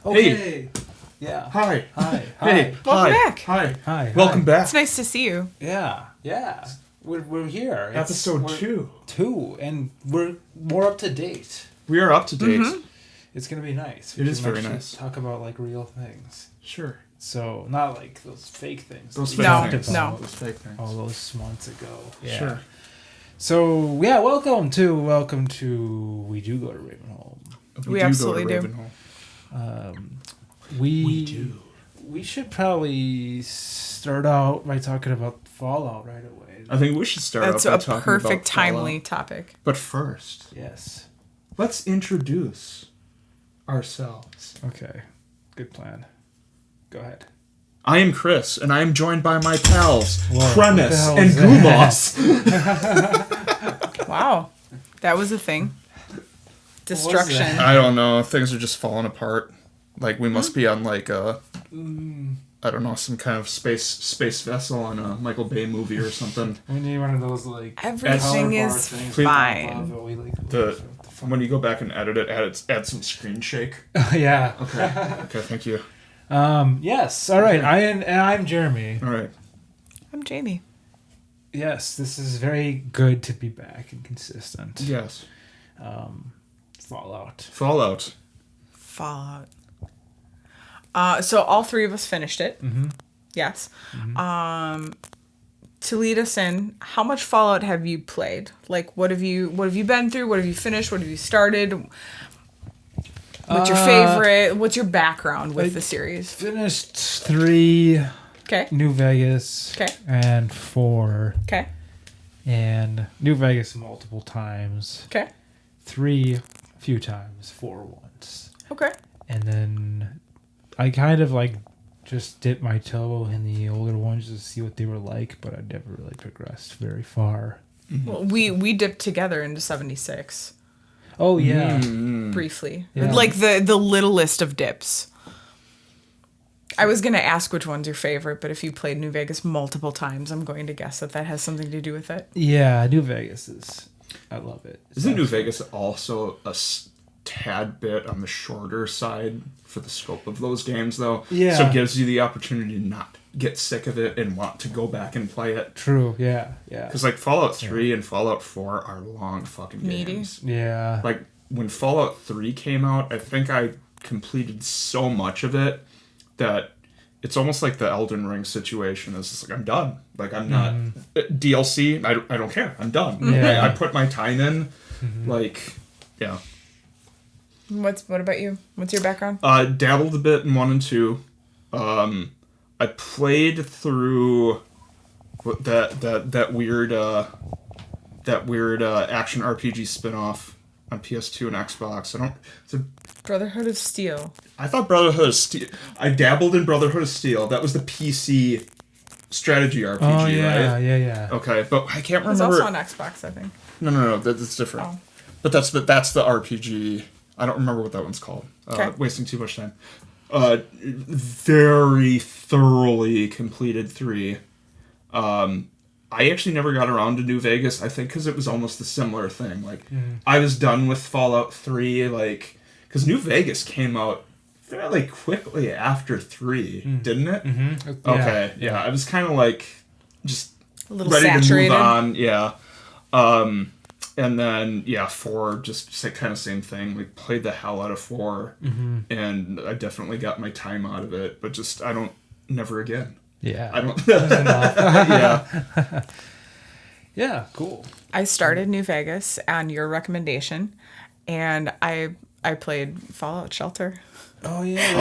Okay. Hey. Yeah. Hi. Hi. Hey. Welcome Hi. back. Hi. Hi. Welcome back. It's nice to see you. Yeah. Yeah. We're here. Episode we're 2. 2, and we're more up to date. We are up to date. Mm-hmm. It's gonna be nice. It is can very actually nice. Talk about like real things. Sure. So not like those fake things. Those that fake we things. talked No. about Those fake things. all those months ago. Yeah. Sure. So yeah, welcome to We Do Go to Ravenholm. We do absolutely go to do. Ravenholm. We do. We should probably start out by talking about Fallout right away. I think we should start That's out by a talking perfect, about Fallout. timely topic. But first, Yes. let's introduce ourselves. Okay. Good plan. Go ahead. I am Chris, and I am joined by my pals, Whoa, what the Kremis hell and is Gumos. Wow. That was a thing. Destruction. that? I don't know. Things are just falling apart. Like, we must be on, like, I don't know, some kind of space vessel on a Michael Bay movie or something. We need one of those like Everything power bar is things fine. that pop up, we, like, When you go back and edit it, add some screen shake. yeah. Okay. Okay, thank you. Yes. All right. I'm Jeremy. All right. I'm Jamie. Yes. This is very good to be back and consistent. Yes. Fallout. Fallout. So all three of us finished it. Mm-hmm. Yes. To lead us in, how much Fallout have you played? Like, what have you been through? What have you finished? What have you started? What's your favorite? What's your background with the series? Finished 3. Okay. New Vegas. Okay. And 4. Okay. And New Vegas multiple times. Okay. 3 a few times. 4 once. Okay. And then I kind of like just dipped my toe in the older ones to see what they were like, but I never really progressed very far. Well, we dipped together into 76 Oh yeah. briefly. Yeah. Like the littlest of dips. I was going to ask which one's your favorite, but if you played New Vegas multiple times, I'm going to guess that has something to do with it. Yeah, New Vegas is. I love it. Isn't New Vegas also a tad bit on the shorter side for the scope of those games, though? Yeah. So it gives you the opportunity to not get sick of it and want to go back and play it. True. Yeah. Yeah. Because, like, Fallout 3 and Fallout 4 are long fucking Meaty. games. Yeah. Like, when Fallout 3 came out, I think I completed so much of it that it's almost like the Elden Ring situation. It's just like, I'm done. Like, I'm not... DLC, I don't care. I'm done. Yeah. I put my time in. Like, yeah. What about you? What's your background? Dabbled a bit in 1 and 2. I played through that weird action RPG spin-off on PS2 and Xbox. Brotherhood of Steel. I thought Brotherhood of Steel. I dabbled in Brotherhood of Steel. That was the PC strategy RPG, Oh yeah. right? Yeah. Okay, but I can't It was remember. also on Xbox, I think. No, that's different. Oh. But that's the RPG. I don't remember what that one's called. Okay. Wasting too much time. Very thoroughly completed 3. I actually never got around to New Vegas, I think, because it was almost a similar thing. Like, I was done with Fallout 3, like, because New Vegas came out fairly quickly after 3, didn't it? Mm-hmm. Okay, yeah. I was kind of, like, just A little ready saturated. to move on, yeah. And then, 4, just kind of same thing. Like, played the hell out of 4, and I definitely got my time out of it, but just, never again. Yeah. I don't, Yeah. Yeah. Cool. I started New Vegas on your recommendation, and I played Fallout Shelter. Oh yeah.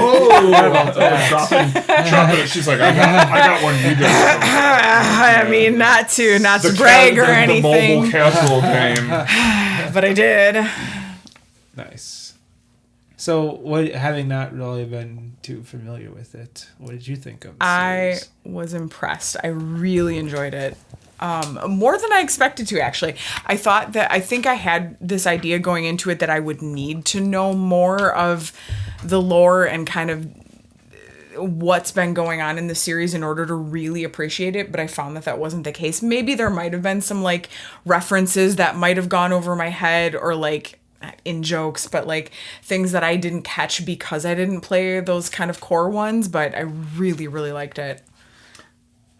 dropping it. She's like, I got one you guys. I mean, not to brag or anything, The mobile casual game. but I did. Nice. So, having not really been too familiar with it, what did you think of the I series? was impressed. I really enjoyed it. More than I expected to, actually. I think I had this idea going into it that I would need to know more of the lore and kind of what's been going on in the series in order to really appreciate it, but I found that wasn't the case. Maybe there might have been some, like, references that might have gone over my head, or, like, in jokes, but like things that I didn't catch because I didn't play those kind of core ones, but I really, really liked it.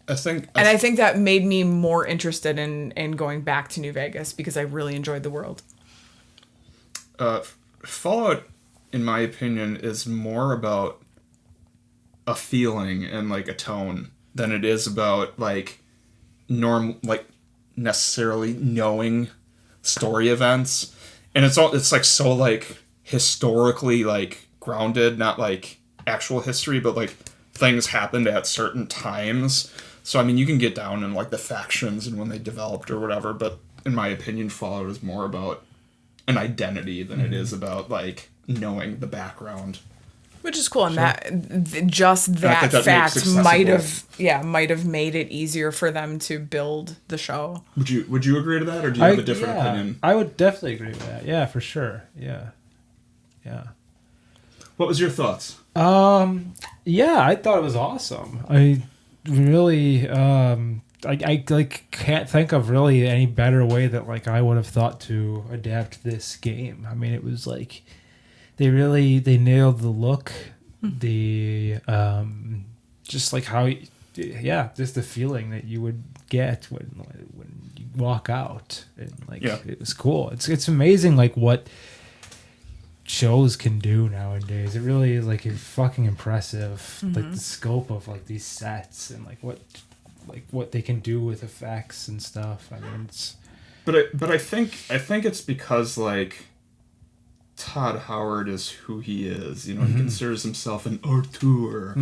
I think that made me more interested in going back to New Vegas because I really enjoyed the world. Fallout, in my opinion, is more about a feeling and like a tone than it is about like necessarily knowing story events. And it's like so like historically like grounded, not like actual history, but like things happened at certain times. So I mean, you can get down in like the factions and when they developed or whatever, but in my opinion, Fallout is more about an identity than it is about like knowing the background. Which is cool, and that fact might have made it easier for them to build the show. Would you agree to that, or do you have a different opinion? I would definitely agree with that. Yeah, for sure. Yeah. What was your thoughts? Yeah, I thought it was awesome. I really, I like can't think of really any better way that like I would have thought to adapt this game. I mean, it was like. They nailed the look, the just like how, just the feeling that you would get when you walk out, and like it was cool. It's amazing like what shows can do nowadays. It really is like fucking impressive, like the scope of like these sets and like what they can do with effects and stuff. I mean, it's. But I think it's because like. Todd Howard is who he is. You know, he considers himself an auteur.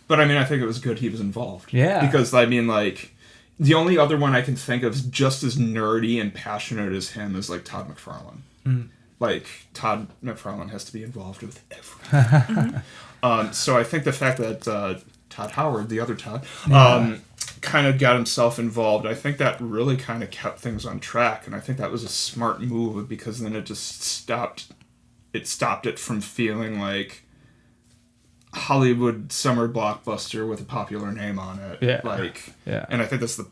But I mean, I think it was good he was involved. Yeah. Because I mean, like, the only other one I can think of just as nerdy and passionate as him is like Todd McFarlane. Like, Todd McFarlane has to be involved with everything. So I think the fact that Todd Howard, the other Todd, kind of got himself involved, I think that really kind of kept things on track. And I think that was a smart move because then it just stopped it from feeling like Hollywood summer blockbuster with a popular name on it. Yeah. And I think that's the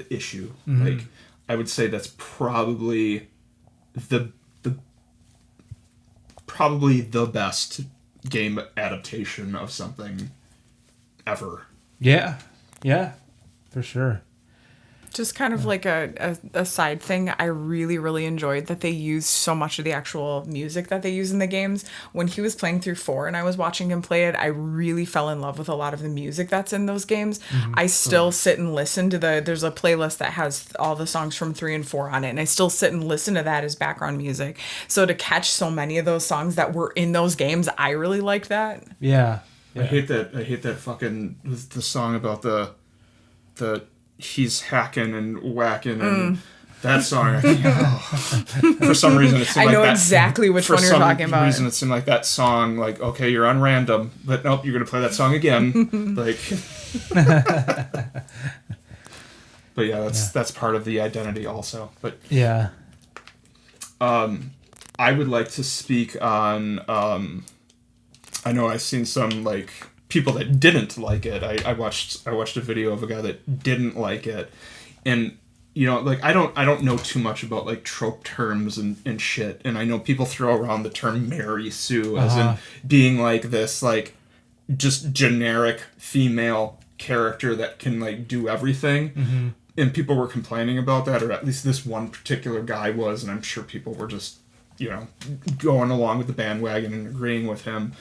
issue. Like, I would say that's probably the best game adaptation of something ever. Yeah, for sure. Just kind of like a side thing, I really, really enjoyed that they used so much of the actual music that they use in the games. When he was playing through 4 and I was watching him play it, I really fell in love with a lot of the music that's in those games. I still sit and listen to there's a playlist that has all the songs from 3 and 4 on it, and I still sit and listen to that as background music. So to catch so many of those songs that were in those games, I really liked that. Yeah. I hate that fucking the song about the he's hacking and whacking and that song. I think, for some reason, it seemed I know exactly which one you're talking about. For some reason, it seemed like that song. Like, okay, you're on random, but nope, you're gonna play that song again. Like, but yeah, that's part of the identity also. But yeah, I would like to speak on. I know I've seen some like. People that didn't like it. I watched a video of a guy that didn't like it, and you know, like I don't know too much about like trope terms and shit, and I know people throw around the term Mary Sue as in being like this like just generic female character that can like do everything, and people were complaining about that, or at least this one particular guy was, and I'm sure people were just going along with the bandwagon and agreeing with him.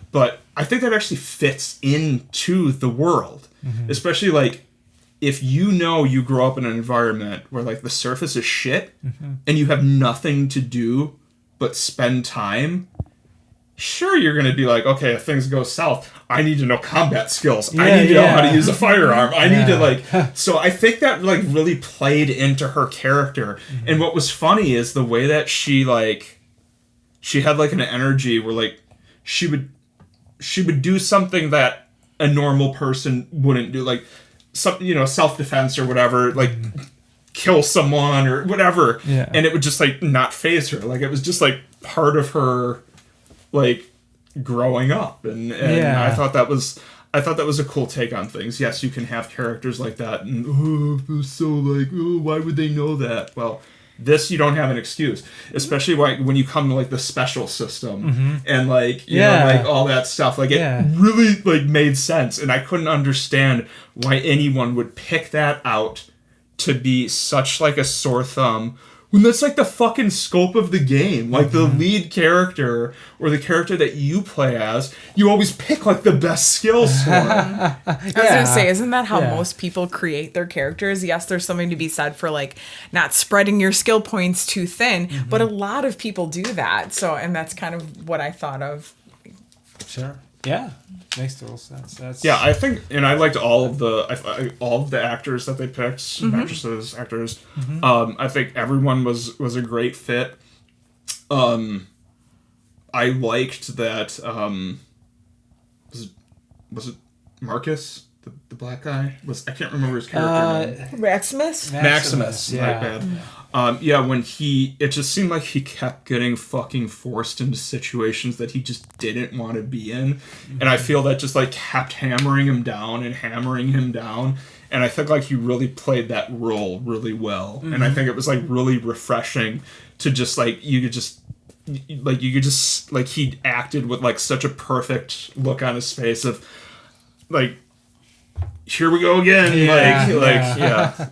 But I think that actually fits into the world, especially like if you grow up in an environment where like the surface is shit and you have nothing to do but spend time. Sure, you're going to be like, okay, if things go south, I need to know combat skills. I need to know how to use a firearm. I need to like. So I think that like really played into her character. And what was funny is the way that she had like an energy where like she would do something that a normal person wouldn't do, like some, self-defense or whatever, like kill someone or whatever, and it would just like not faze her. Like it was just like part of her, like growing up, and I thought that was a cool take on things. Yes, you can have characters like that, and so like, why would they know that? Well, This you don't have an excuse, especially like when you come to like the special system and like you know like all that stuff. Like it really like made sense, and I couldn't understand why anyone would pick that out to be such like a sore thumb when that's like the fucking scope of the game. Like the lead character or the character that you play as, you always pick like the best skills for. I was gonna say, isn't that how most people create their characters? Yes, there's something to be said for like not spreading your skill points too thin, but a lot of people do that. So, and that's kind of what I thought of. Sure. Yeah, makes total sense. That's I think, and I liked all of the actors that they picked, actresses, actors. I think everyone was a great fit. I liked that. Was it Marcus, the black guy? I can't remember his character name. Maximus. Maximus. My bad. When it just seemed like he kept getting fucking forced into situations that he just didn't want to be in. And I feel that just like kept hammering him down. And I think like he really played that role really well. And I think it was like really refreshing to just like, you could just he acted with like such a perfect look on his face of like, here we go again.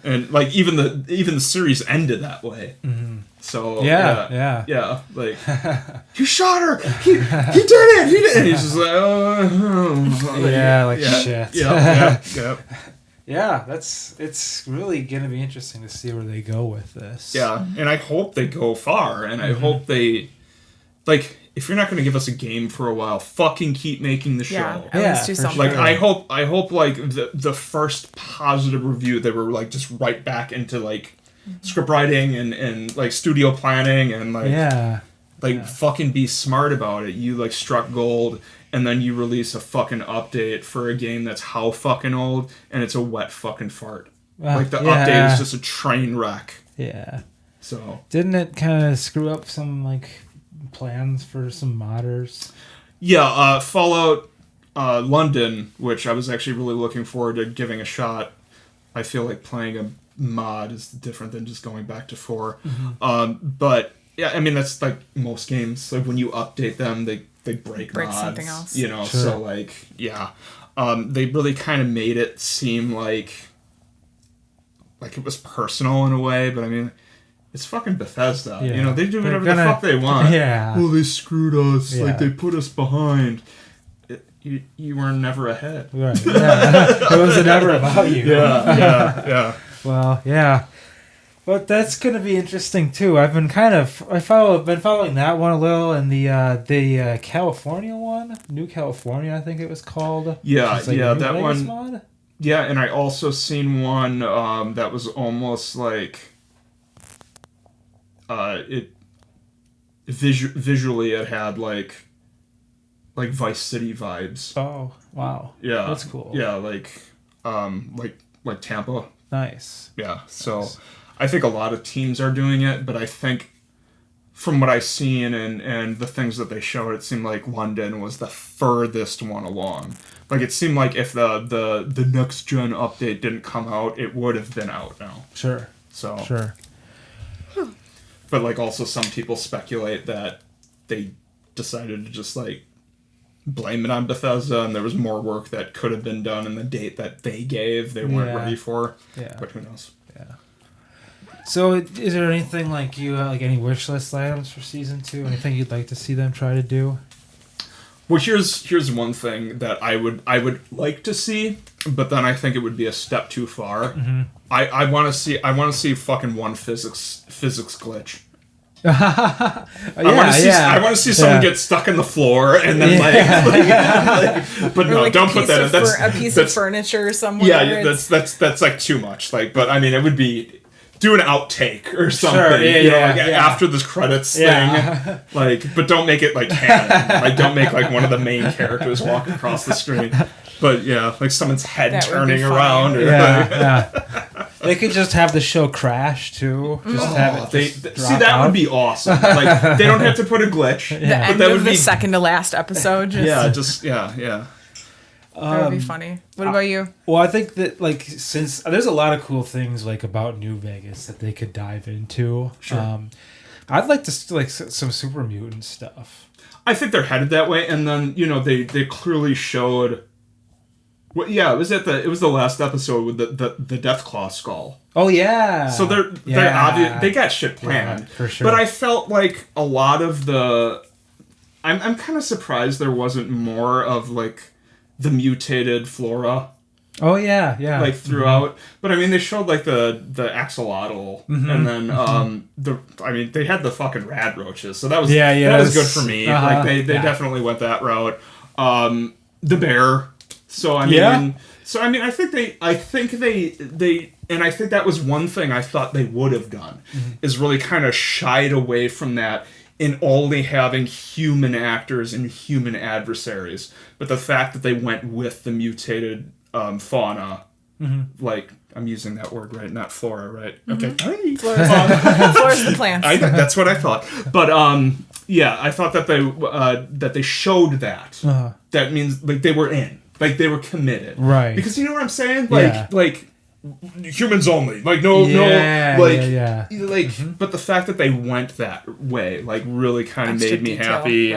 And like even the series ended that way. So like he shot her. He did it. And he's just like, shit. Yeah, it's really gonna be interesting to see where they go with this. Yeah, and I hope they go far, and I hope they like. If you're not going to give us a game for a while, fucking keep making the show. At least do something. Like I hope like the first positive review, they were like just right back into like script writing and like studio planning and like fucking be smart about it. You like struck gold, and then you release a fucking update for a game that's how fucking old, and it's a wet fucking fart. Like the update is just a train wreck. Yeah. So didn't it kind of screw up some like plans for some modders? Fallout London, which I was actually really looking forward to giving a shot. I feel like playing a mod is different than just going back to 4. But yeah, I mean that's like most games. Like when you update them, they break mods, something else. You know, so like they really kind of made it seem like it was personal in a way. But I mean, it's fucking Bethesda. You know, they do whatever the fuck they want. Oh, they screwed us. Like, they put us behind. You were never ahead. Right. Yeah. It was never about you. Yeah. Well, yeah. But that's going to be interesting, too. I've been been following that one a little, and the California one, New California, I think it was called. Yeah, like that Vegas one. Mod? Yeah, and I also seen one that was almost like visually it had like Vice City vibes. Oh, wow. Yeah. That's cool. Yeah, like Tampa. Nice. Yeah. So I think a lot of teams are doing it, but I think from what I've seen and the things that they showed, it seemed like London was the furthest one along. Like it seemed like if the next gen update didn't come out, it would have been out now. Sure. So sure. But like also some people speculate that they decided to just like blame it on Bethesda and there was more work that could have been done in the date that they gave they weren't ready for. Yeah. But who knows? Yeah. So is there anything like you like any wish list items for season 2? Anything you'd like to see them try to do? Well, here's one thing that I would like to see, but then I think it would be a step too far. Mm-hmm. I want to see fucking one physics glitch. I want to see someone get stuck in the floor and then but no, don't put that in. That's a piece of furniture somewhere. Yeah, that's like too much. Like, but I mean, it would be do an outtake or something. Sure, after this credits thing. Like, but don't make it like canon. Like, don't make like one of the main characters walk across the screen. But yeah, like someone's head That turning around. Or, They could just have the show crash too. Just have it. See, that would be awesome. Like they don't have to put a glitch. The end of the second to last episode. Yeah. That would be funny. What about you? Well, I think that like since there's a lot of cool things like about New Vegas that they could dive into. Sure. I'd like to like some super mutant stuff. I think they're headed that way, and then they clearly showed. Well, yeah, it was the last episode with the Deathclaw skull. Oh yeah. So they're obvious. They got shit planned for sure. But I felt like a lot of the. I'm kind of surprised there wasn't more of like the mutated flora. Oh yeah. Like throughout, but I mean they showed like the axolotl, and then they had the fucking rad roaches, so that was that was good for me. Like they definitely went that route. The bear. So I mean, I think they and I think that was one thing I thought they would have done is really kind of shied away from that in only having human actors and human adversaries, but the fact that they went with the mutated fauna, like I'm using that word right, not flora, right? Okay, Flora's the plants. That's what I thought. But I thought that they showed that. That means like they were in, like they were committed, right? Because you know what I'm saying, like humans only, like no, but the fact that they went that way, like really kind of made me happy,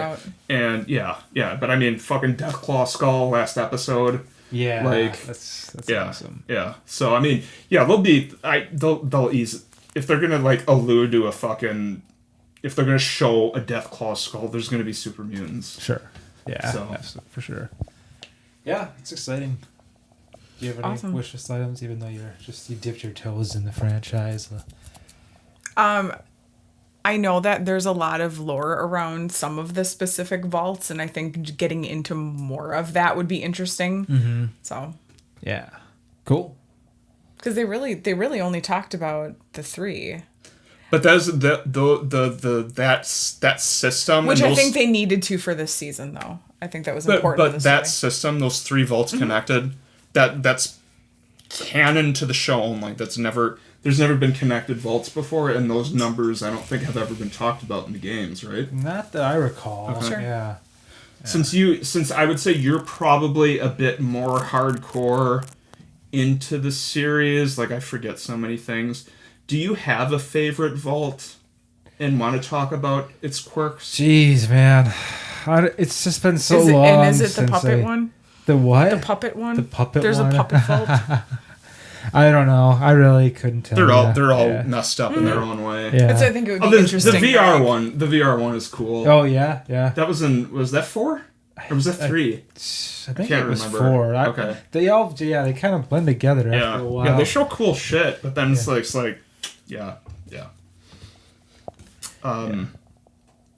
and but I mean, fucking Deathclaw skull last episode. Yeah, like that's awesome. Yeah, so I mean, they'll ease if they're gonna like allude to if they're gonna show a Deathclaw skull, there's gonna be super mutants. Sure. Yeah, so absolutely, for sure. Yeah, it's exciting. Do you have any wish list items, even though you dipped your toes in the franchise? I know that there's a lot of lore around some of the specific vaults, and I think getting into more of that would be interesting. So, yeah, cool. Because they really only talked about the 3. But that's that system, which I think they needed to for this season, though. I think that was important. But that system, those 3 vaults connected, that's canon to the show only. There's never been connected vaults before, and those numbers I don't think have ever been talked about in the games, right? Not that I recall. Okay. Sure. Yeah. Since I would say you're probably a bit more hardcore into the series, like I forget so many things. Do you have a favorite vault and want to talk about its quirks? Jeez, man. It's just been so long. And is it the puppet one? The what? The puppet one? The puppet There's one? There's a puppet vault? I don't know. I really couldn't tell. They're all messed up in their own way. Yeah. I think it would be interesting. The VR one is cool. Oh yeah. That was that 4? Or was that 3? I think can't it was remember. 4. Okay. They kind of blend together after a while. Yeah, they show cool shit, but then it's like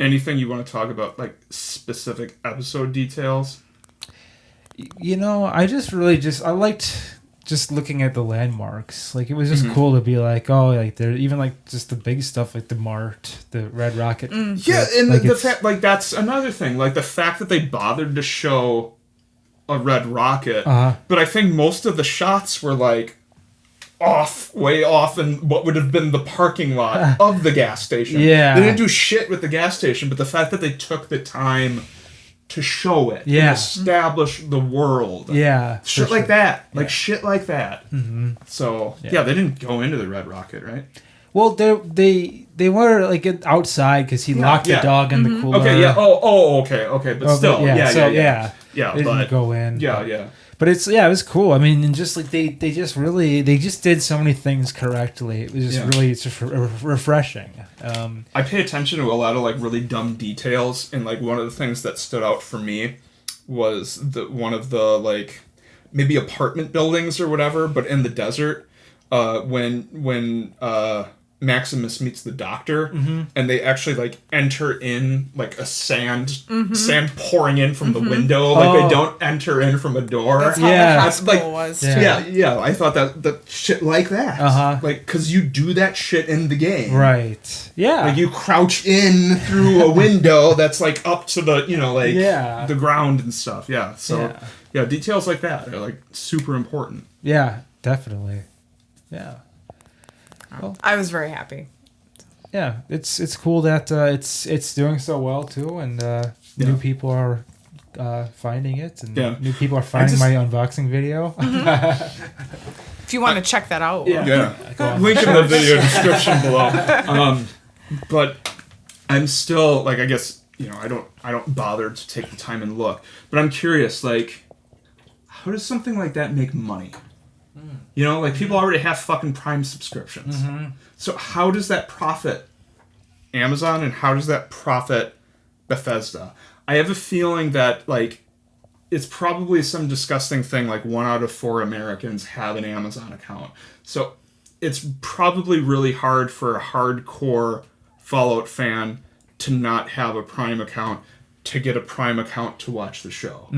anything you want to talk about, like specific episode details? You know, I liked just looking at the landmarks. Like, it was just cool to be like, oh, like, they're even like just the big stuff, like the Mart, the Red Rocket. Yeah, and like the fact, like, that's another thing. Like, the fact that they bothered to show a Red Rocket, but I think most of the shots were like way off in what would have been the parking lot of the gas station. Yeah. They didn't do shit with the gas station, but the fact that they took the time to show it, and establish the world, shit like that, shit like that. So they didn't go into the Red Rocket, right? Well, they were like outside because he locked the dog in the cooler. Okay, yeah. Okay, but still, yeah. They didn't go in. Yeah. But it was cool. I mean, and just like they just did so many things correctly. It was just really refreshing. I pay attention to a lot of like really dumb details, and like one of the things that stood out for me was one of the like maybe apartment buildings or whatever, but in the desert. When Maximus meets the Doctor, and they actually like enter in like a sand pouring in from the window, like they don't enter in from a door. That's how the hospital was. Yeah. I thought that shit like that, like because you do that shit in the game, right? Yeah, like you crouch in through a window that's like up to the the ground and stuff. Yeah, so details like that are like super important. Yeah, definitely. Yeah. Well, I was very happy. Yeah, it's cool that it's doing so well too, and new people are finding it, and Yeah. new people are finding my unboxing video. If you want to check that out. Yeah. Go on. Link in the video description below. But I'm still like, I guess, I don't bother to take the time and look. But I'm curious, like, how does something like that make money? Like people already have fucking Prime subscriptions. So how does that profit Amazon, and how does that profit Bethesda? I have a feeling that, like, it's probably some disgusting thing, like 1 out of 4 Americans have an Amazon account. So it's probably really hard for a hardcore Fallout fan to not have a Prime account, to get a Prime account to watch the show.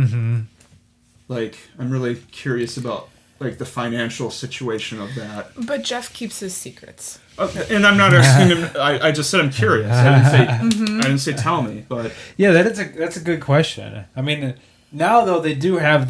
Like, I'm really curious about, like, the financial situation of that. But Jeff keeps his secrets. And I'm not asking him. I just said I'm curious. I didn't say tell me. But yeah, that's a good question. I mean, now though they do have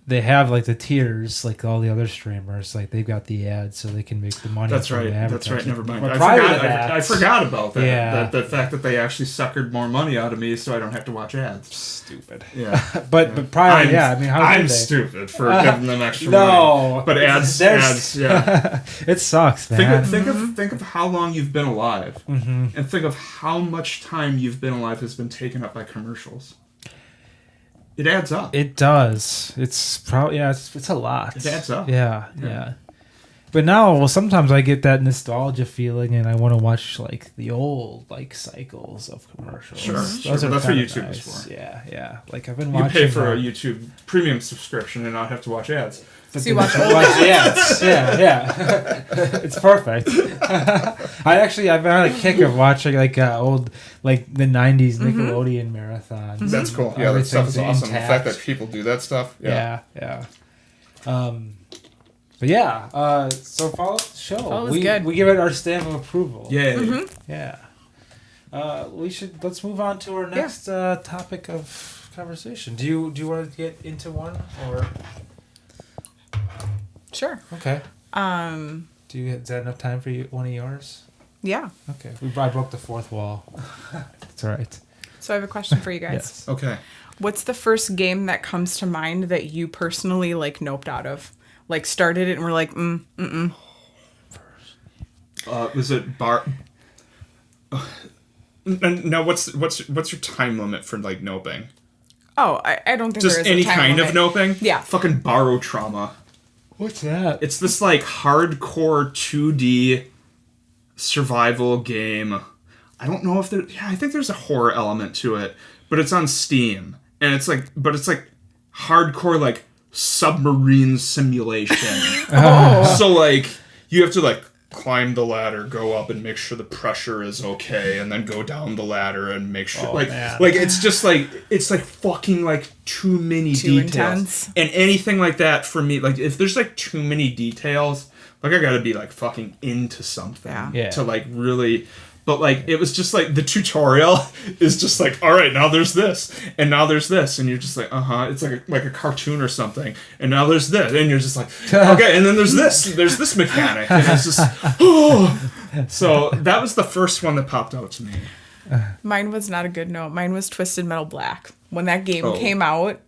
they have like the tiers, like all the other streamers, like they've got the ads, so they can make the money. That's right. The That's right. Never mind. But I forgot about that. Yeah. The fact that they actually suckered more money out of me, so I don't have to watch ads. Stupid. Yeah. but private. I mean, how I'm did they? stupid for giving them extra No. money. But ads. Yeah. It sucks, man. Think of how long you've been alive, and think of how much time you've been alive has been taken up by commercials. It adds up. It does. It's probably it's a lot. It adds up. Yeah. But now, well, sometimes I get that nostalgia feeling, and I want to watch like the old like cycles of commercials. Sure. Those That's are what kinda YouTube nice. is for. Yeah. Like I've been You watching. pay for a YouTube premium subscription and not have to watch ads. So you watch old yeah. It's perfect. I've been on a kick of watching like old, like the '90s Nickelodeon marathons. That's cool. Yeah, that stuff is Everything's awesome. The intact. fact that people do that stuff. Yeah. But yeah, so follow the show. Follow was good. We give it our stamp of approval. Yeah. Yeah. Let's move on to our next topic of conversation. Do you want to get into one or? Sure. Okay. Is that enough time for you? One of yours? Yeah. Okay. I broke the fourth wall. It's all right. So I have a question for you guys. Yes. Okay. What's the first game that comes to mind that you personally like noped out of? Like started it and were like, Was it bar? Now, what's your time limit for like noping? Oh, I don't think Just there is any a time kind limit. of noping? Yeah. Fucking borrow trauma. What's that? It's this like hardcore 2D survival game. I don't know if there. Yeah, I think there's a horror element to it, but it's on Steam, and it's like hardcore like submarine simulation. So like you have to like climb the ladder, go up and make sure the pressure is okay, and then go down the ladder and make sure like it's just like it's like fucking like too many Too details. intense. And anything like that for me, like if there's like too many details, like I gotta be like fucking into something to like really. But like it was just like the tutorial is just like, all right, now there's this and now there's this, and you're just like, it's like a cartoon or something, and now there's this, and you're just like, okay, and then there's this mechanic, and it's just So that was the first one that popped out to me. Mine was not a good note. Mine was Twisted Metal Black. When that game came out,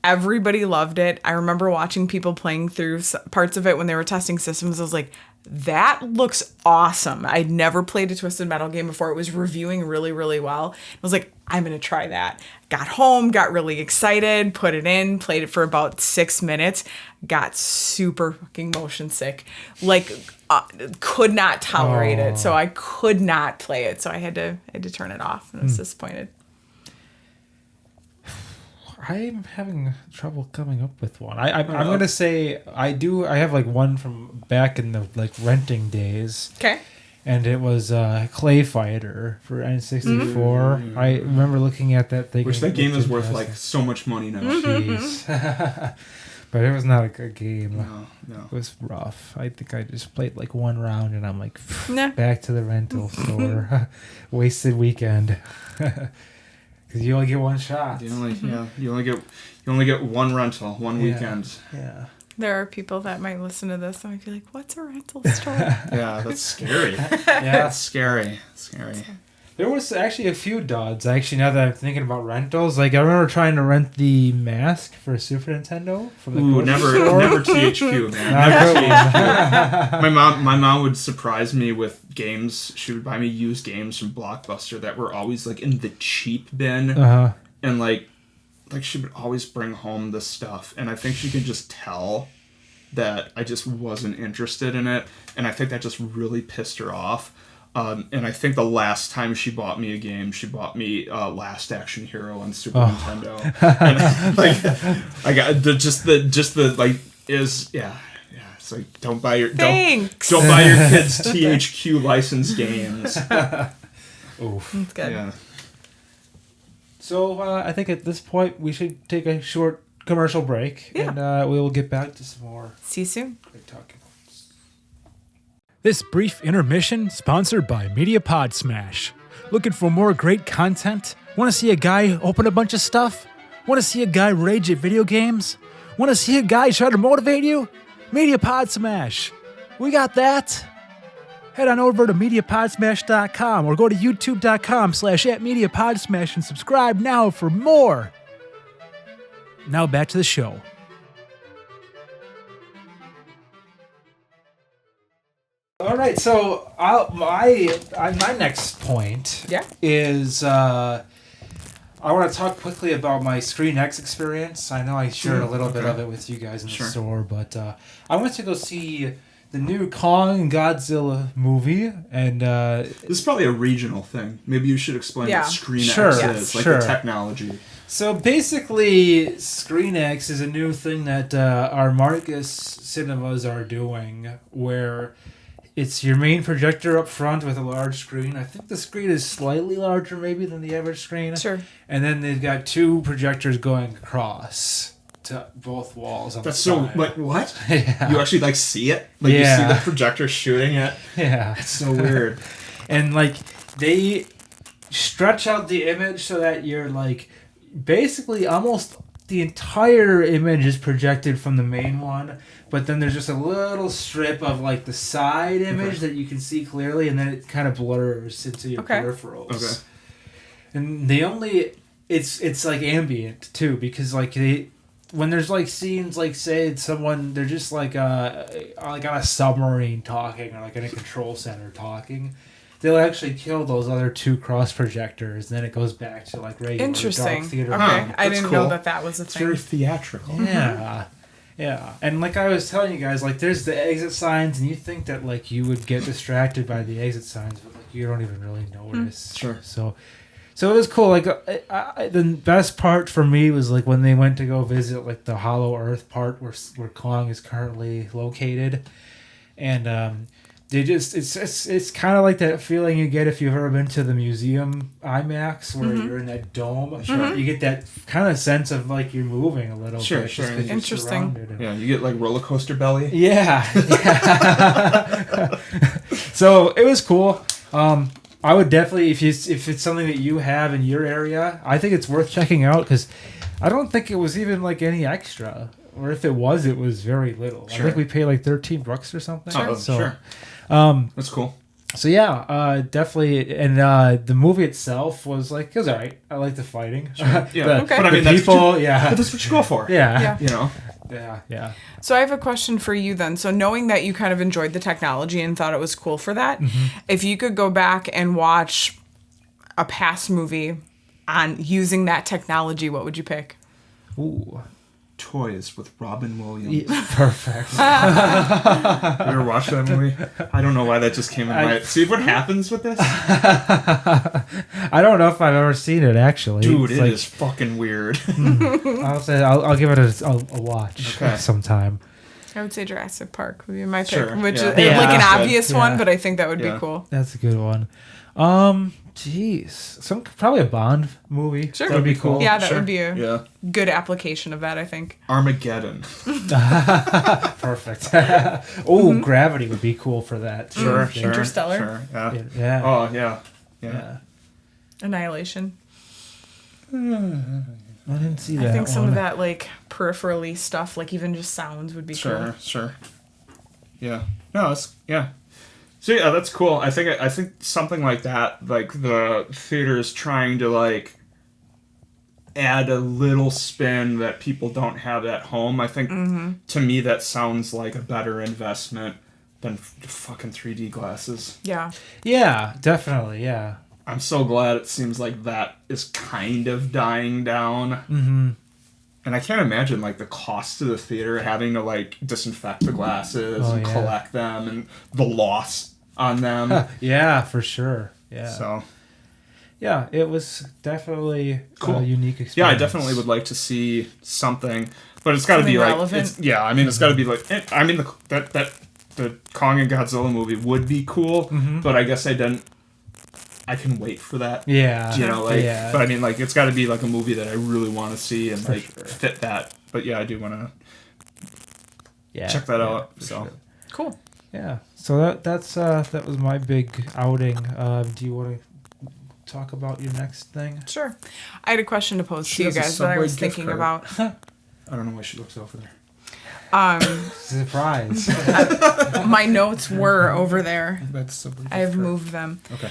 everybody loved it. I remember watching people playing through parts of it when they were testing systems. I was like, that looks awesome. I'd never played a Twisted Metal game before. It was reviewing really, really well. I was like, I'm going to try that. Got home, got really excited, put it in, played it for about 6 minutes, got super fucking motion sick. Like, could not tolerate it. So I could not play it. So I had to turn it off, and I was disappointed. I'm having trouble coming up with one. I'm gonna say I have like one from back in the like renting days. Okay. And it was Clay Fighter for N64. I remember looking at that thing. Which that game is worth like so much money now. Jeez. But it was not a good game. No. It was rough. I think I just played like one round and I'm like, Nah. back to the rental store. Wasted weekend. Because you only get one shot. You only get one rental, one weekend. Yeah. There are people that might listen to this and might be like, what's a rental store? Yeah, that's scary. Yeah. That's scary. There was actually a few duds. Actually, now that I'm thinking about rentals, like I remember trying to rent the Mask for Super Nintendo from the grocery never store. THQ, man. Never THQ. My mom would surprise me with games. She would buy me used games from Blockbuster that were always like in the cheap bin, and like she would always bring home this stuff, and I think she could just tell that I just wasn't interested in it, and I think that just really pissed her off. And I think the last time she bought me a game, she bought me Last Action Hero on Super Nintendo. And, like, I got the like is yeah. It's like don't buy your Thanks. don't buy your kids THQ licensed games. Oof. That's good. Yeah. So I think at this point we should take a short commercial break, and we will get back to some more. See you soon. Great talking. This brief intermission sponsored by MediaPod Smash. Looking for more great content? Want to see a guy open a bunch of stuff? Want to see a guy rage at video games? Want to see a guy try to motivate you? MediaPod Smash. We got that. Head on over to MediaPodsmash.com or go to YouTube.com/@MediaPodsmash and subscribe now for more. Now back to the show. All right, so my next point is I want to talk quickly about my Screen X experience. I know I shared a little bit of it with you guys in the store, but I went to go see the new Kong and Godzilla movie, and this is probably a regional thing. Maybe you should explain what Screen X is, like the technology. So basically, Screen X is a new thing that our Marcus cinemas are doing, where it's your main projector up front with a large screen. I think the screen is slightly larger maybe than the average screen. Sure. And then they've got two projectors going across to both walls on the side. Like, what? Yeah. You actually, like, see it? Like, you see the projector shooting it? Yeah. It's so weird. And, like, they stretch out the image so that you're, like, basically almost the entire image is projected from the main one, but then there's just a little strip of like the side image that you can see clearly, and then it kind of blurs into your peripherals. Okay. And it's like ambient too, because like when there's like scenes like say they're just like on a submarine talking, or like in a control center talking, they'll actually kill those other two cross projectors, and then it goes back to like regular dark theater. Okay, I didn't know that was a thing. It's very theatrical. Yeah, yeah. And like I was telling you guys, like there's the exit signs, and you think that like you would get distracted by the exit signs, but like you don't even really notice. Sure. So it was cool. Like the best part for me was like when they went to go visit like the Hollow Earth part where Kong is currently located, and they just it's kind of like that feeling you get if you've ever been to the museum IMAX where you're in that dome. You get that kind of sense of like you're moving a little bit. Sure. Interesting. Yeah, you get like roller coaster belly. Yeah. So it was cool. I would definitely, if it's something that you have in your area, I think it's worth checking out, because I don't think it was even like any extra, or if it was very little. I think we paid like $13 or something. Sure. That's cool. So yeah, definitely, and the movie itself was like, it was alright. I like the fighting. Yeah, but I mean, that's what you go for. Yeah. You know. Yeah. So I have a question for you then. So knowing that you kind of enjoyed the technology and thought it was cool for that, if you could go back and watch a past movie on using that technology, what would you pick? Ooh. Toys with Robin Williams. Perfect. You ever watched that movie? I don't know why that just came in my... See what happens with this? I don't know if I've ever seen it, actually. Dude, it is fucking weird. I'll give it a watch sometime. I would say Jurassic Park would be my pick, Sure, which is yeah. like an That's obvious one, but I think that would be cool. That's a good one. Jeez, probably a Bond movie. Sure, that'd be cool. Yeah, that would be a Yeah. good application of that, I think. Armageddon. Perfect. Gravity would be cool for that. Sure. Interstellar. Sure. Yeah. Yeah. Oh yeah. Annihilation. I didn't see that. I think some of that like peripherally stuff, like even just sounds, would be cool. Sure. Yeah. No, it's So yeah, that's cool. I think something like that, like the theater's trying to like add a little spin that people don't have at home. I think to me that sounds like a better investment than fucking 3D glasses. Yeah. Yeah, definitely. Yeah. I'm so glad it seems like that is kind of dying down. Mm-hmm. And I can't imagine like the cost to the theater having to like disinfect the glasses and collect them and the loss on them. Yeah, for sure. Yeah. So yeah, it was definitely cool. a unique experience. Yeah, I definitely would like to see something, but it's got to be like relevant. it's got to be like the Kong and Godzilla movie would be cool, but I guess I can wait for that. Yeah. You know, like, but I mean, like, it's got to be like a movie that I really want to see and like fit that. But yeah, I do want to check that out. So sure. Cool. Yeah. So that was my big outing. Do you want to talk about your next thing? Sure. I had a question to pose She to you has a guys that I Subway was gift thinking card. about. I don't know why she looks over there. Surprise. My notes were over there. That's Subway gift I've card. moved them. Okay.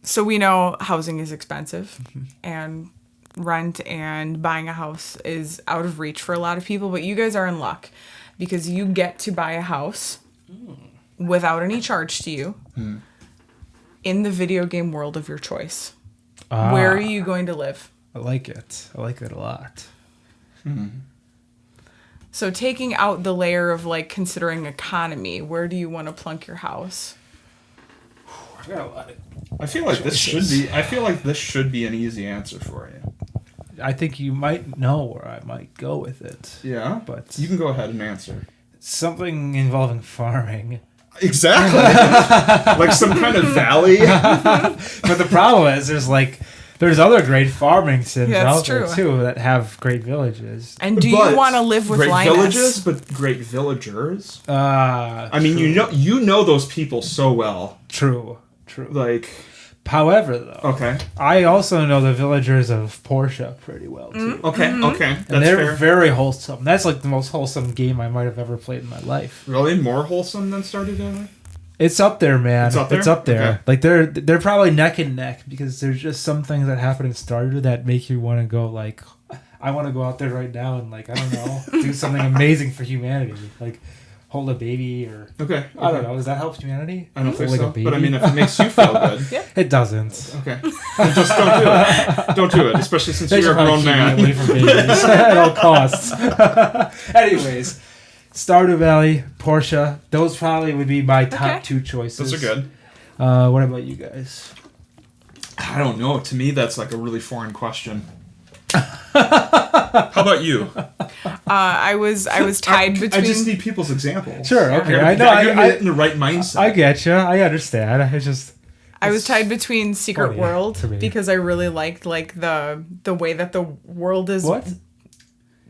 So we know housing is expensive and rent and buying a house is out of reach for a lot of people, but you guys are in luck because you get to buy a house without any charge to you in the video game world of your choice. Where are you going to live? I like it. I like it a lot. So taking out the layer of like considering economy, where do you want to plunk your house? I got a lot. I feel like this should be an easy answer for you. I think you might know where I might go with it. Yeah, But you can go ahead and answer. something involving farming. Exactly. Like some kind of valley. But the problem is there's other great farming sims Yeah, that's out there true. too that have great villages. And do But you want to live with great Linus? villages, but great villagers. I mean, true. you know those people so well. True. Like, However, though, okay, I also know the villagers of Portia pretty well too. okay, that's And they're fair. very wholesome. That's like the most wholesome game I might have ever played in my life. Really more wholesome than Stardew Valley? It's up there, man. It's up there? It's up there. Okay. Like they're probably neck and neck because there's just some things that happen in Stardew that make you want to go like, I want to go out there right now and like I don't know, do something amazing for humanity, like hold a baby or Okay. I don't know. Does that help humanity? I don't think Like a so. baby? But I mean, if it makes you feel good. It doesn't. Okay. Then just don't do it. Don't do it, especially since They you're should a probably grown keep me away man. from babies at all costs. Anyways, Stardew Valley, Portia, those probably would be my top Okay. two choices. Those are good. What about you guys? I don't know. To me, that's like a really foreign question. How about you? I was tied between. I just need people's examples. Sure, okay. I I know, gotta I- get in the right mindset. I get you. I understand. I was tied between Secret funny World to me. because I really liked like the way that the world is. What?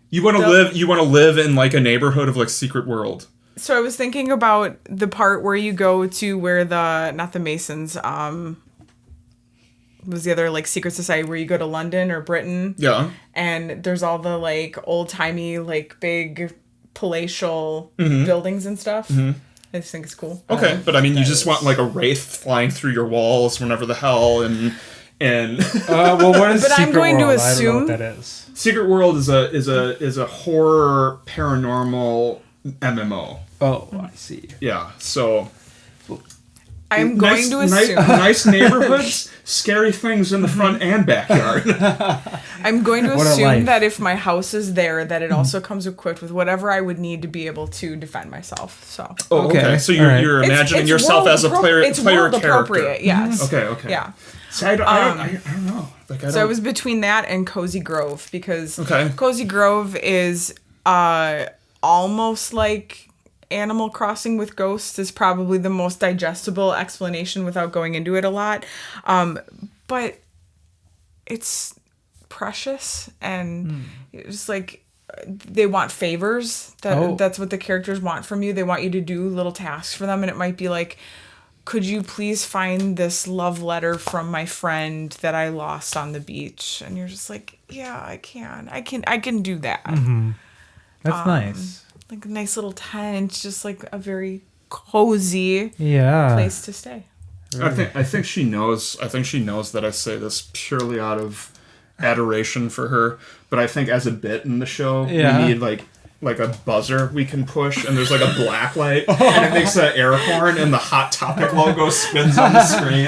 You want to The- live. You want to live in like a neighborhood of like Secret World. So I was thinking about the part where you go to where not the Masons, was the other like secret society where you go to London or Britain. Yeah. And there's all the like old timey like big palatial buildings and stuff. I just think it's cool. Okay, but I mean, you just want like a wraith flying through your walls whenever the hell and. Well, what is But I'm Secret going to World? I don't know assume- what that is. Secret World is a horror paranormal MMO. Oh, I see. Yeah, so I'm going to assume nice neighborhoods, scary things in the front and backyard. I'm going to What a assume life. that if my house is there, that it also comes equipped with whatever I would need to be able to defend myself. So Oh, okay. Okay, So all right. you're imagining yourself world as a appro- player It's player world character. appropriate, yes. Okay. Yeah. See, I don't know. Like, So I was between that and Cozy Grove because Okay. Cozy Grove is almost like Animal Crossing with ghosts is probably the most digestible explanation without going into it a lot. But it's precious and it's like they want favors. That's what the characters want from you. They want you to do little tasks for them, and it might be like, could you please find this love letter from my friend that I lost on the beach? And you're just like, yeah, I can do that. That's nice. Like a nice little tent, just like a very cozy place to stay. I think she knows. I think she knows that I say this purely out of adoration for her. But I think as a bit in the show, we need like a buzzer we can push, and there's like a black light, and it makes an air horn, and the Hot Topic logo spins on the screen.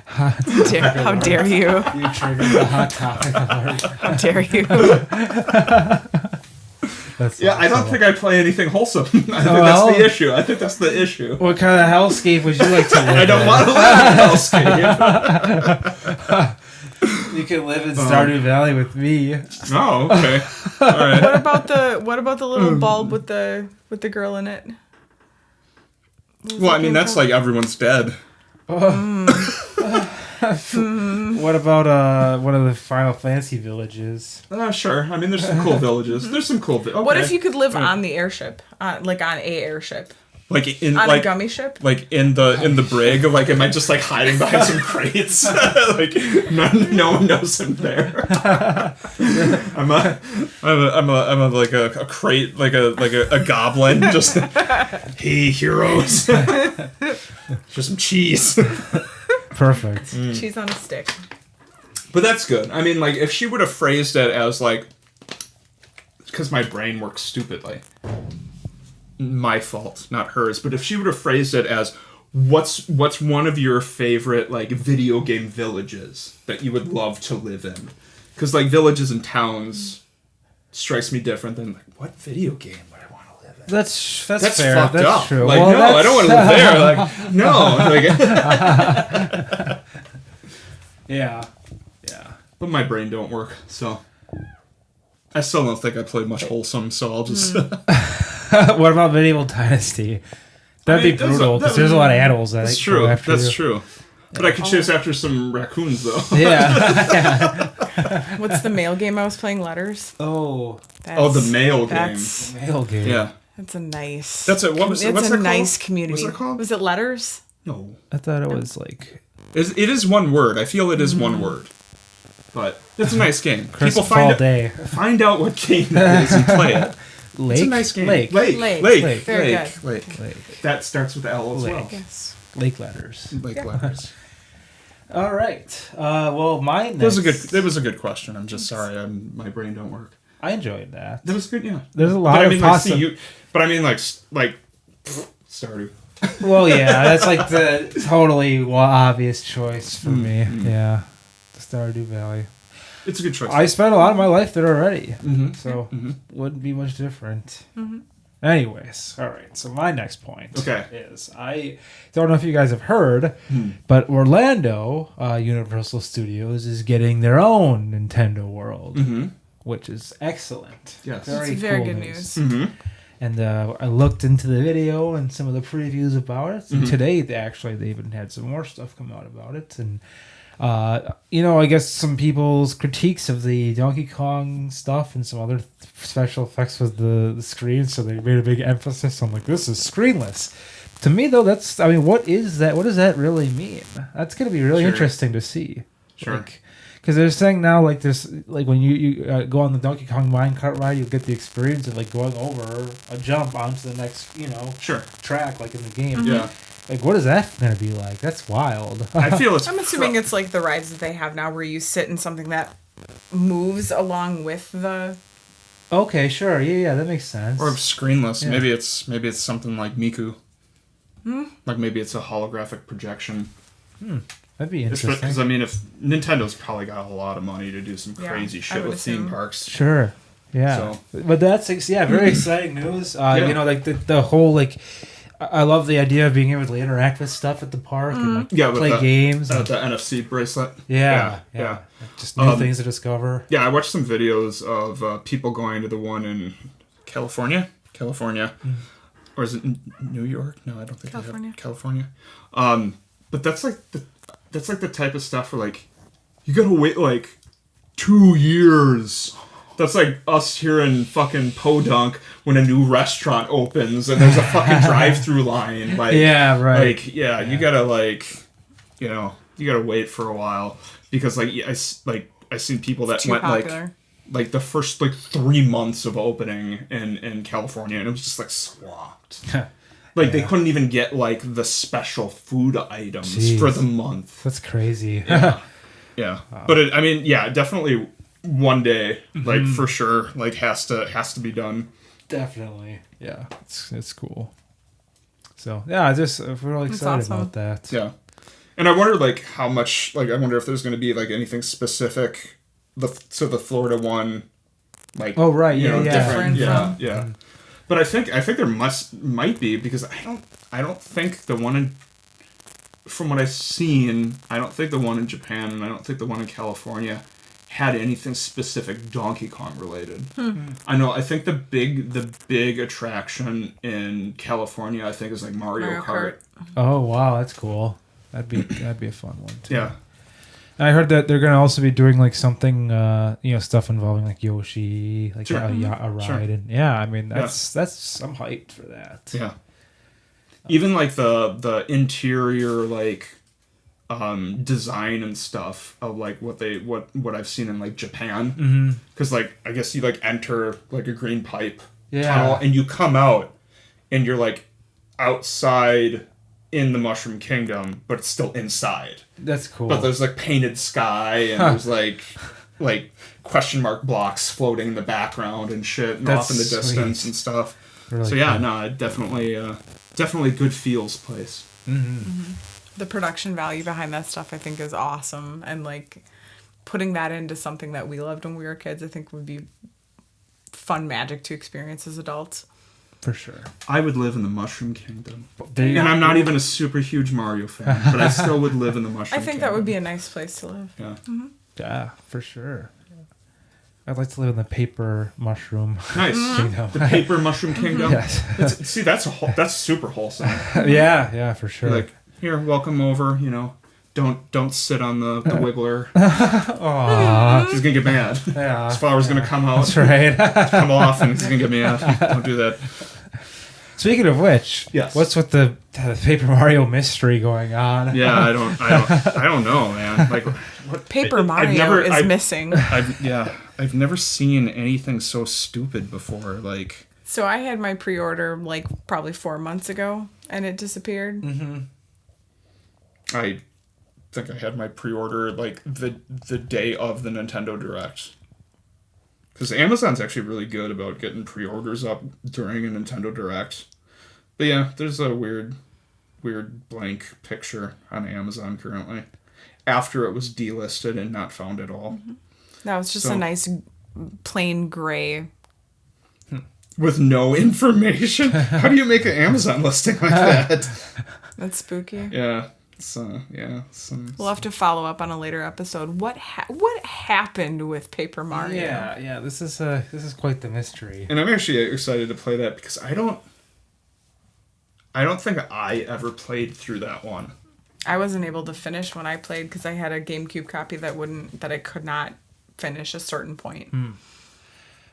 How dare you? You triggered the Hot Topic alert. How dare you? I don't think I play anything wholesome. I think that's the issue. I think that's the issue. What kind of hellscape would you like to live in? I don't want to live in hellscape. You can live in Stardew Valley with me. Oh, okay. All right. What about the little bulb with the girl in it? Well, I mean, that's like everyone's dead. What about one of the Final Fantasy villages? Sure. I mean, there's some cool villages. There's some cool. Okay. What if you could live on the airship, like on a airship? Like in on like a gummy ship, like in the brig, like am I just like hiding behind some crates? Like no one knows I'm there. I'm like a crate, like a goblin. Just hey heroes, just some cheese. Perfect. Cheese on a stick. But that's good. I mean, like if she would have phrased it as like, because my brain works stupidly. My fault, not hers. But if she would have phrased it as, what's one of your favorite like video game villages that you would love to live in? Because like villages and towns strikes me different than like, what video game would I want to live in? That's fair. Fucked That's up. true. Like Well, no, I don't want to live there. Like no, like yeah. but my brain don't work, so I still don't think I played much wholesome. So I'll just. What about Medieval Dynasty? That'd be brutal because there's a lot of animals that That's go true. after That's you. true. But I could chase after some raccoons though. Yeah. What's the mail game I was playing? Letters. Oh. The mail game. Mail game. Yeah. That's a nice. That's it. What's It's that a nice called? community. What's that called? Was it Letters? No. I thought it was like It is one word. I feel it is one word. But it's a nice game. Crisp People Fall Day. find out what game it is and play it. Lake. It's a nice game. Lake. Lake. Very good. Lake. Lake. That starts with L as well. Yes. Lake letters. Lake letters. All right. Well, mine. It was a good question. I'm just sorry. My brain don't work. I enjoyed that. That was good. Yeah. There's a lot But I of mean, but I mean, like Stardew. Well, yeah, that's like the totally obvious choice for me. Yeah, the Stardew Valley. It's a good choice. I spent a lot of my life there already, so Mm-hmm. wouldn't be much different. Anyways, all right. So my next point is I don't know if you guys have heard, but Orlando Universal Studios is getting their own Nintendo World, which is excellent. Yes, It's very good news. And I looked into the video and some of the previews about it. And today, they even had some more stuff come out about it. And, I guess some people's critiques of the Donkey Kong stuff and some other special effects with the screen. So they made a big emphasis on, like, this is screenless. To me, though, what is that? What does that really mean? That's going to be really interesting to see. Sure. Because they're saying now, like, this, like, when you go on the Donkey Kong minecart ride, you'll get the experience of, like, going over a jump onto the next, track, like in the game. Yeah. Like, what is that going to be like? That's wild. I feel it's. I'm assuming it's like the rides that they have now, where you sit in something that moves along with the. Okay, sure, yeah, that makes sense. Or screenless. Yeah. Maybe it's something like Miku. Like maybe it's a holographic projection. That'd be interesting. Because I mean, if Nintendo's probably got a lot of money to do some crazy shit with theme parks. Sure. Yeah. So. But that's very exciting news. Like the whole like. I love the idea of being able to interact with stuff at the park and like play games. The NFC bracelet. Yeah. Just new things to discover. Yeah, I watched some videos of people going to the one in California. Or is it New York? No, I don't think California. They have California. But that's like the type of stuff where like you gotta wait like 2 years. That's like us here in fucking Podunk when a new restaurant opens and there's a fucking drive-through line. Like, yeah, right. Like, yeah, you gotta you gotta wait for a while because like I seen people that went popular. like the first like 3 months of opening in California, and it was just like swamped. Like they couldn't even get like the special food items for the month. That's crazy. Yeah. But I mean, yeah, definitely one day, like for sure, like has to be done. Definitely. Yeah, it's cool. So yeah, we're really excited about that. Yeah. And I wonder like how much, like I wonder if there's going to be like anything specific the Florida one, like different. Yeah. But I think there might be, because I don't think the one in, from what I've seen, I don't think the one in Japan and I don't think the one in California had anything specific Donkey Kong related. I think the big attraction in California, I think, is like Mario Kart. Oh wow, that's cool. That'd be a fun one too. Yeah. And I heard that they're gonna also be doing like something, stuff involving like Yoshi, like a ride, and I mean that's I'm hyped for that. Yeah. Even like the interior like design and stuff of like what I've seen in like Japan, because like I guess you like enter like a green pipe tunnel and you come out and you're like outside in the Mushroom Kingdom, but it's still inside. That's cool. But there's like painted sky and there's like question mark blocks floating in the background and shit and off in the distance and stuff. Really so yeah, cool. Definitely good feels place. The production value behind that stuff I think is awesome, and like putting that into something that we loved when we were kids I think would be fun magic to experience as adults. For sure. I would live in the Mushroom Kingdom. And I'm not even a super huge Mario fan, but I still would live in the Mushroom Kingdom. I think that would be a nice place to live. Yeah. Yeah, for sure. I'd like to live in the paper mushroom kingdom. The paper mushroom kingdom. Yes. That's super wholesome. Yeah, for sure. Like, here, welcome over. Don't sit on the wiggler. Aww. She's gonna get mad. Yeah. His flower's gonna come out. That's right. Come off, and he's gonna get mad. Don't do that. Speaking of which, yes. What's with the Paper Mario mystery going on? Yeah, I don't know, man. Like, what Paper Mario is missing. I've never seen anything so stupid before. Like, so I had my pre-order like probably 4 months ago, and it disappeared. I think I had my pre-order like the day of the Nintendo Direct. Because Amazon's actually really good about getting pre-orders up during a Nintendo Direct. But yeah, there's a weird blank picture on Amazon currently. After it was delisted and not found at all. That was just a nice plain gray. With no information? How do you make an Amazon listing like that? That's spooky. Yeah. We'll have to follow up on a later episode. What happened with Paper Mario? Yeah. This is quite the mystery. And I'm actually excited to play that because I don't think I ever played through that one. I wasn't able to finish when I played because I had a GameCube copy that I could not finish a certain point.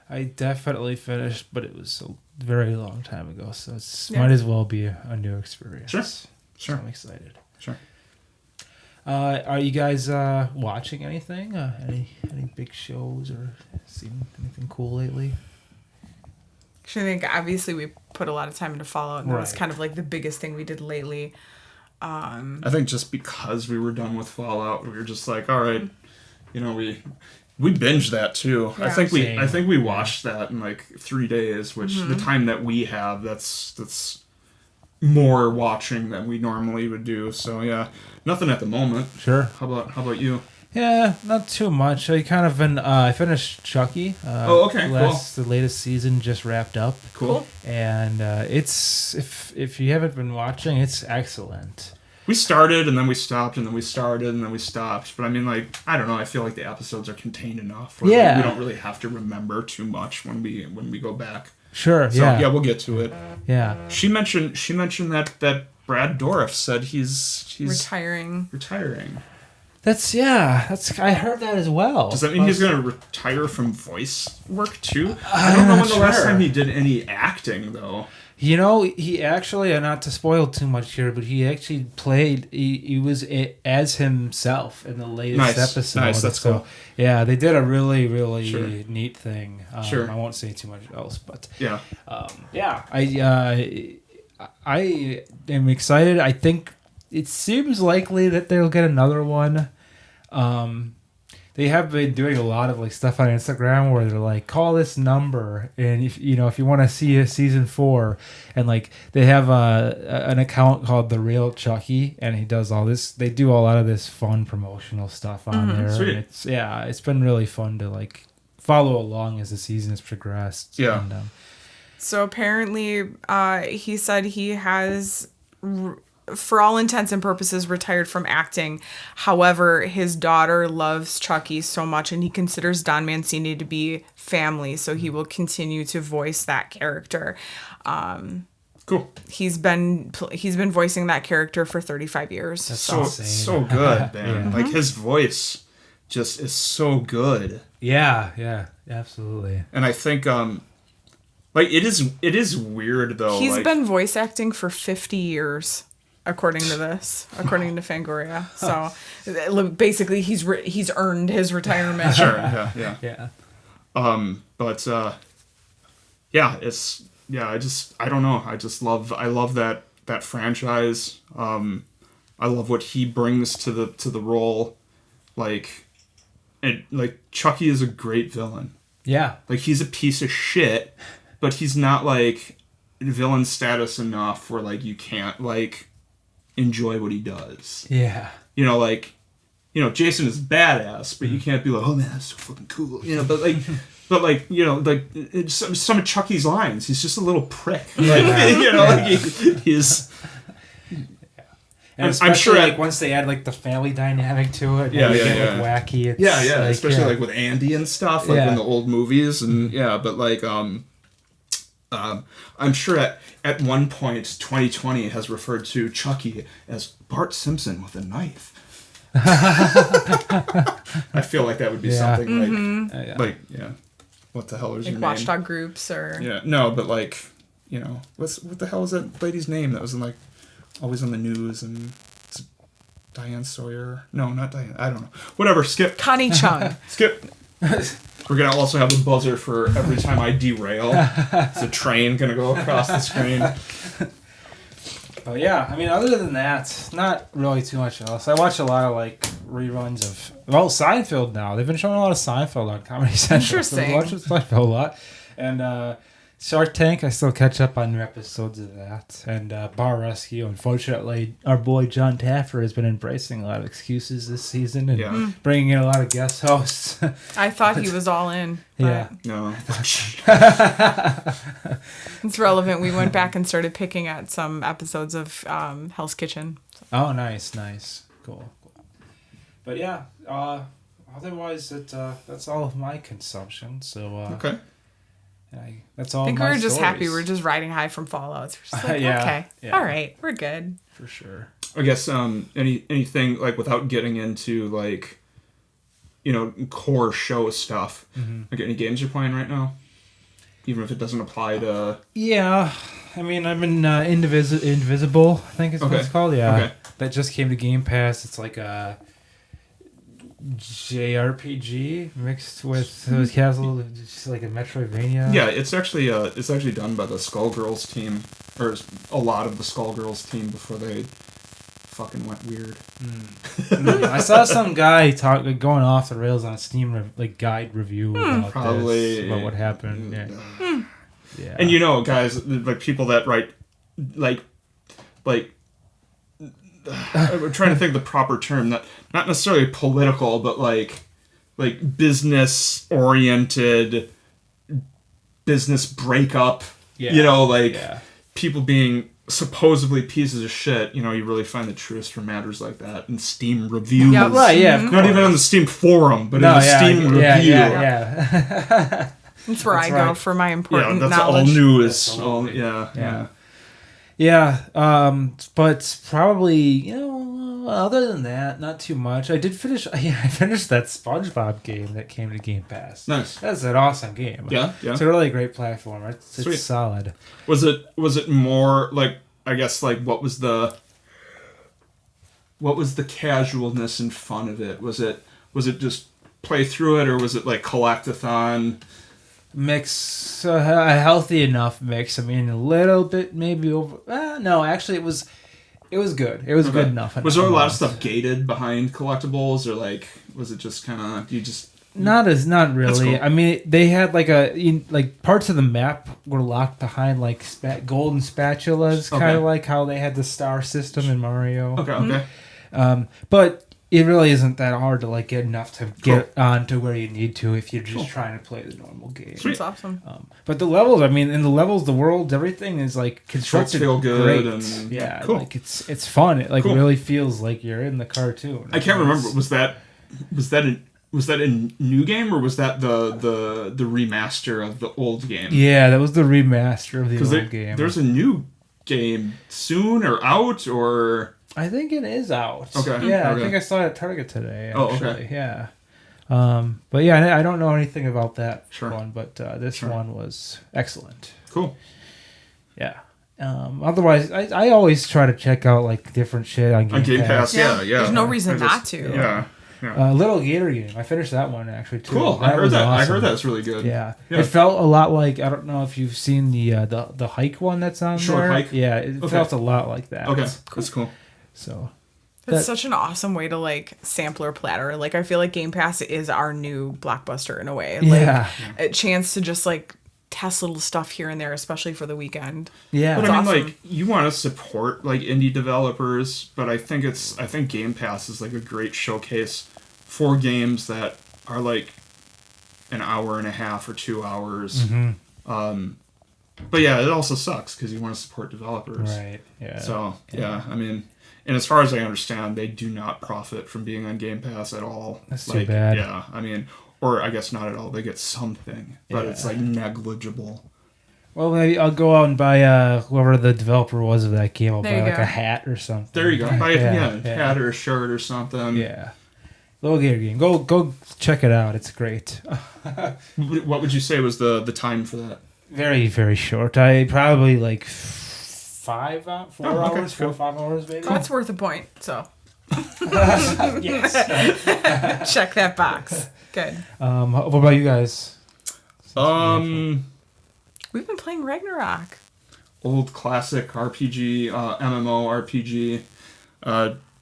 I definitely finished, but it was a very long time ago, so might as well be a new experience. Sure. So I'm excited. Sure. Are you guys watching anything? Any big shows or seen anything cool lately? Actually, I think obviously we put a lot of time into Fallout, and that was kind of like the biggest thing we did lately. I think just because we were done with Fallout, we were just like, all right, we binged that too. Yeah, I think we watched that in like 3 days, which the time that we have, that's more watching than we normally would do. So yeah, nothing at the moment. Sure. How about you? Yeah, not too much. I kind of been. I finished Chucky. Okay, cool. The latest season just wrapped up. Cool. And it's if you haven't been watching, it's excellent. We started and then we stopped and then we started and then we stopped. But I mean, like, I don't know. I feel like the episodes are contained enough. We don't really have to remember too much when we go back. Sure. So, yeah, we'll get to it. Yeah. She mentioned that Brad Dourif said he's retiring. I heard that as well. Does that mean he's going to retire from voice work too? I don't know when the last time he did any acting though. You know, he actually, not to spoil too much here, but he actually played. He was as himself in the latest episode. Nice, that's cool. Yeah, they did a really, really Sure. neat thing. Sure. I won't say too much else, but Yeah. I am excited. I think it seems likely that they'll get another one. They have been doing a lot of like stuff on Instagram where they're like, call this number, and if you want to see a season 4, and like they have an account called The Real Chucky, and he does all this. They do a lot of this fun promotional stuff on there. Sweet. And it's been really fun to like follow along as the season has progressed. Yeah. And, So apparently, he said he has, for all intents and purposes, retired from acting. However, his daughter loves Chucky so much, and he considers Don Mancini to be family, so he will continue to voice that character. Cool. He's been voicing that character for 35 years. That's So insane. So good, man. Yeah. Like his voice just is so good. yeah, absolutely. And I think like it is weird though. he's like, been voice acting for 50 years. According to Fangoria. So basically, he's earned his retirement. Sure, yeah. Yeah. But I don't know. I love that franchise. I love what he brings to the role. Like Chucky is a great villain. Yeah. Like he's a piece of shit, but he's not like villain status enough where like you can't like enjoy what he does. Yeah. Jason is badass, but you can't be like, oh man, that's so fucking cool. Some of Chucky's lines, he's just a little prick. He's. And I'm sure like once they add like the family dynamic to it, and get like wacky. It's, especially like with Andy and stuff, like in the old movies, and but like I'm sure at one point 2020 has referred to Chucky as Bart Simpson with a knife. I feel like that would be something like what the hell is your name? Watchdog groups or but like what the hell is that lady's name that was in like always on the news and Diane Sawyer? No, not Diane. I don't know. Whatever. Skip. Connie Chung. Skip. We're gonna also have a buzzer for every time I derail. It's a train gonna go across the screen. Oh yeah, I mean, other than that, not really too much else. I watch a lot of like reruns of Seinfeld now. They've been showing a lot of Seinfeld on Comedy Central. Interesting. So I watch Seinfeld a lot, and Shark Tank. I still catch up on new episodes of that, and Bar Rescue. Unfortunately, our boy John Taffer has been embracing a lot of exceses this season and bringing in a lot of guest hosts. I thought he was all in. Yeah. No. It's relevant. We went back and started picking at some episodes of Hell's Kitchen. Oh, nice. Cool. But yeah, otherwise, that's all of my consumption. So Okay. that's all. I think my we were just stories. happy. We're just riding high from Fallout. We're just like, Yeah, okay, yeah. all right, we're good. For sure. I guess anything like without getting into like core show stuff. Like any games you're playing right now, even if it doesn't apply to. Yeah, I mean, I'm in Invisible. I think is what it's called. Yeah, Okay. That just came to Game Pass. It's like a JRPG mixed with Castle, just like a Metroidvania. Yeah, it's actually done by the Skullgirls team, or a lot of the Skullgirls team before they fucking went weird. I saw some guy going off the rails on a Steam guide review about Probably this, about what happened. Yeah. And guys, like people that write like I'm trying to think of the proper term, not necessarily political, but like business oriented, business breakup. People being supposedly pieces of shit. You really find the truest for matters like that in Steam reviews. Yeah, right. Yeah, Not even on the Steam forum, but in the Steam review. Yeah. That's where I go for my important that's knowledge. all news. Absolutely. Yeah, but probably, other than that, not too much. I did finish. Yeah, I finished that SpongeBob game that came to Game Pass. Nice. That's an awesome game. Yeah. It's a really great platform. It's Sweet. solid. Was it more like, I guess, like what was the casualness and fun of it? Was it just play through it, or was it like collect-a-thon? Mix, a healthy enough mix. I mean, a little bit maybe over. No, actually, it was good. It was good enough. Was there a lot of stuff gated behind collectibles, or like was it just kind of you just? Not really. Cool. I mean, they had like parts of the map were locked behind like golden spatulas, kind of like how they had the star system in Mario. Okay. But it really isn't that hard to like get enough to get on to where you need to if you're just trying to play the normal game. That's awesome. But the levels, I mean, in the levels, the world, everything is like constructed feel good great. and yeah, cool. like it's fun. It like really feels like you're in the cartoon. I can't remember. Was that a new game, or was that the remaster of the old game? Yeah, that was the remaster of the old game. There's a new game soon or out, or I think it is out. Okay. Yeah, Okay. I think I saw it at Target today. Oh, Actually. okay. Yeah. But yeah, I don't know anything about that one, but this one was excellent. Cool. Yeah. Otherwise, I always try to check out like different shit on Game Pass. Yeah. There's no reason not to. Yeah. Little Gator game. I finished that one actually too. Cool. That was I awesome. heard that's really good. Yeah. It felt a lot like, I don't know if you've seen the hike one that's on Short there. hike? Yeah, it felt a lot like that. Okay. That's cool. So That's such an awesome way to like sampler platter. Like I feel like Game Pass is our new Blockbuster in a way. Like, yeah. a chance to just like test little stuff here and there, especially for the weekend. Yeah. But That's I mean, awesome. like, you want to support like indie developers, but I think Game Pass is like a great showcase for games that are like an hour and a half or 2 hours. But yeah, it also sucks because you want to support developers. Right. Yeah. So yeah, I mean, and as far as I understand, they do not profit from being on Game Pass at all. That's like, too bad. Yeah, I mean, or I guess not at all. They get something, but it's like negligible. Well, maybe I'll go out and buy whoever the developer was of that game. I'll There buy you like go. a hat or something. There you go. Buy a Yeah. hat or a shirt or something. Yeah. Little Gator game. Go check it out. It's great. What would you say was the time for that? Very, very short. I probably like 4 hours, 4 or 5 hours maybe. That's worth a point. So Yes. check that box. Good. What about you guys? We've been playing Ragnarok. Old classic RPG, MMO RPG.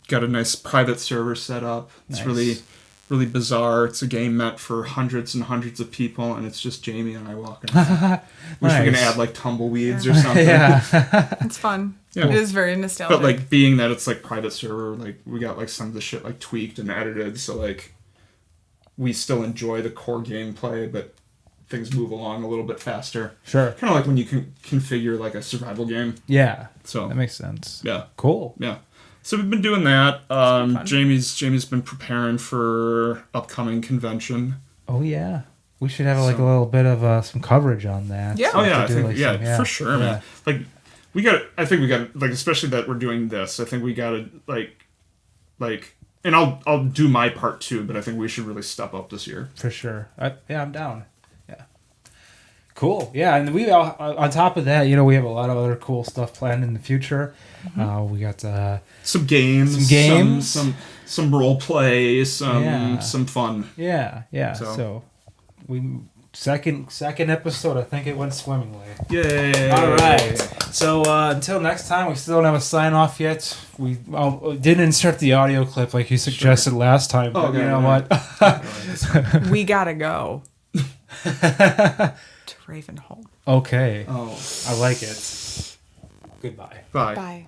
Got a nice private server set up. It's Nice. really bizarre. It's a game meant for hundreds and hundreds of people, and it's just Jamie and I walking around. Wish we could Nice. add like tumbleweeds or something. Yeah. It's fun. Yeah. It is very nostalgic. But like being that it's like private server, like we got like some of the shit like tweaked and edited, so like we still enjoy the core gameplay, but things move along a little bit faster. Sure. Kind of like when you can configure like a survival game. Yeah. So That makes sense. yeah, Cool. yeah. So we've been doing that. fun. Jamie's been preparing for upcoming convention. Oh yeah. We should have like a little bit of some coverage on that. Yeah. Oh yeah, To I do, think like, yeah, some- for sure, man. Like I think we got like, especially that we're doing this. I think we got to like, and I'll do my part too. But I think we should really step up this year. For sure. I'm down. Yeah. Cool. Yeah, and we all, on top of that, we have a lot of other cool stuff planned in the future. We got Some games, some role play, some fun. yeah. So we second episode. I think it went swimmingly. Yay! All right. So until next time, we still don't have a sign off yet. We didn't insert the audio clip like you suggested last time. But Okay, you know right. what? we gotta go to Ravenholm. Okay. Oh, I like it. Goodbye. bye. Bye.